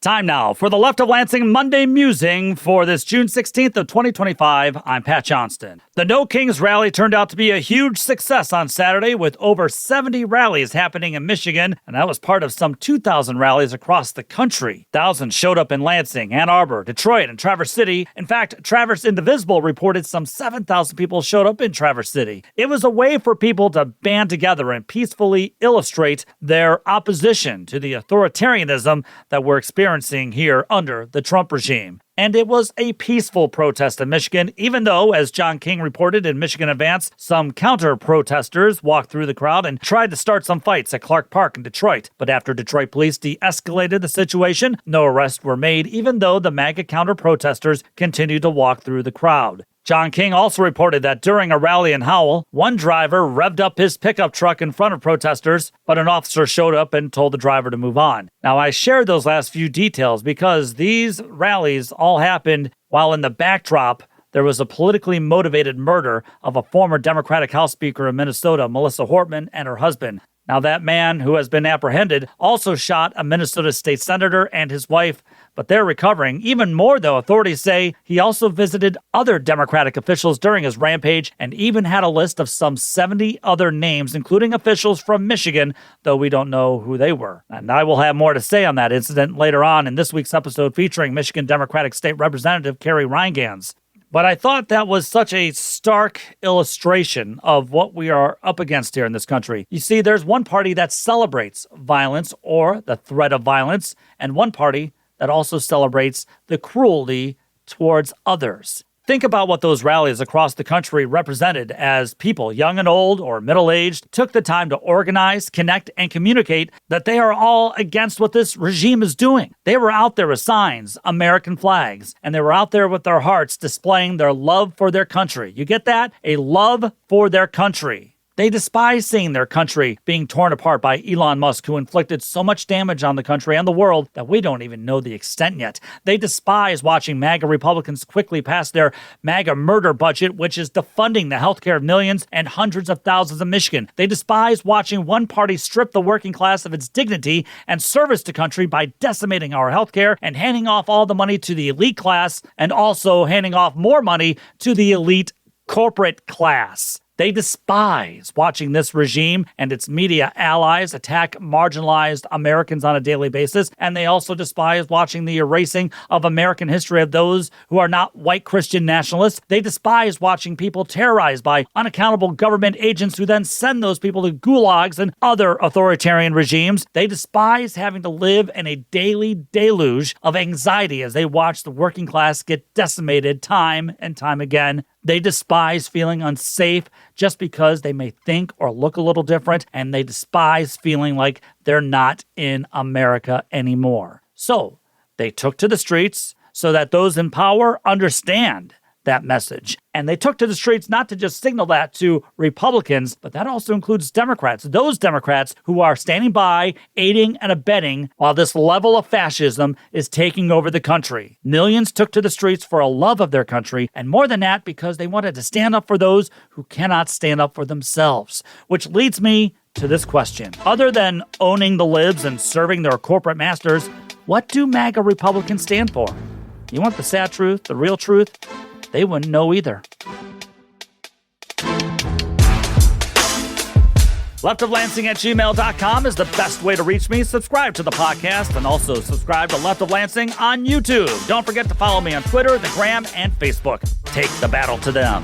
Time now for the Left of Lansing Monday Musing for this June 16th of 2025. I'm Pat Johnston. The No Kings rally turned out to be a huge success on Saturday with over 70 rallies happening in Michigan, and that was part of some 2,000 rallies across the country. Thousands showed up in Lansing, Ann Arbor, Detroit, and Traverse City. In fact, Traverse Indivisible reported some 7,000 people showed up in Traverse City. It was a way for people to band together and peacefully illustrate their opposition to the authoritarianism that we're experiencing here under the Trump regime. And it was a peaceful protest in Michigan, even though, as John King reported in Michigan Advance, some counter-protesters walked through the crowd and tried to start some fights at Clark Park in Detroit. But after Detroit police de-escalated the situation, no arrests were made, even though the MAGA counter-protesters continued to walk through the crowd. John King also reported that during a rally in Howell, one driver revved up his pickup truck in front of protesters, but an officer showed up and told the driver to move on. Now, I shared those last few details because these rallies all happened while in the backdrop there was a politically motivated murder of a former Democratic House Speaker in Minnesota, Melissa Hortman, and her husband. Now, that man who has been apprehended also shot a Minnesota state senator and his wife, but they're recovering. Even more, though, authorities say he also visited other Democratic officials during his rampage and even had a list of some 70 other names, including officials from Michigan, though we don't know who they were. And I will have more to say on that incident later on in this week's episode featuring Michigan Democratic State Representative Carrie Reingans. But I thought that was such a stark illustration of what we are up against here in this country. You see, there's one party that celebrates violence or the threat of violence, and one party that also celebrates the cruelty towards others. Think about what those rallies across the country represented as people, young and old or middle-aged, took the time to organize, connect, and communicate that they are all against what this regime is doing. They were out there with signs, American flags, and they were out there with their hearts displaying their love for their country. You get that? A love for their country. They despise seeing their country being torn apart by Elon Musk, who inflicted so much damage on the country and the world that we don't even know the extent yet. They despise watching MAGA Republicans quickly pass their MAGA murder budget, which is defunding the healthcare of millions and hundreds of thousands of Michigan. They despise watching one party strip the working class of its dignity and service to country by decimating our healthcare and handing off all the money to the elite class and also handing off more money to the elite corporate class. They despise watching this regime and its media allies attack marginalized Americans on a daily basis, and they also despise watching the erasing of American history of those who are not white Christian nationalists. They despise watching people terrorized by unaccountable government agents who then send those people to gulags and other authoritarian regimes. They despise having to live in a daily deluge of anxiety as they watch the working class get decimated time and time again. They despise feeling unsafe just because they may think or look a little different, and they despise feeling like they're not in America anymore. So they took to the streets so that those in power understand that message. And they took to the streets not to just signal that to Republicans, but that also includes Democrats. Those Democrats who are standing by, aiding and abetting while this level of fascism is taking over the country. Millions took to the streets for a love of their country, and more than that, because they wanted to stand up for those who cannot stand up for themselves. Which leads me to this question. Other than owning the libs and serving their corporate masters, what do MAGA Republicans stand for? You want the sad truth, the real truth? They wouldn't know either. leftoflansing@gmail.com is the best way to reach me. Subscribe to the podcast and also subscribe to Left of Lansing on YouTube. Don't forget to follow me on Twitter, the Gram, and Facebook. Take the battle to them.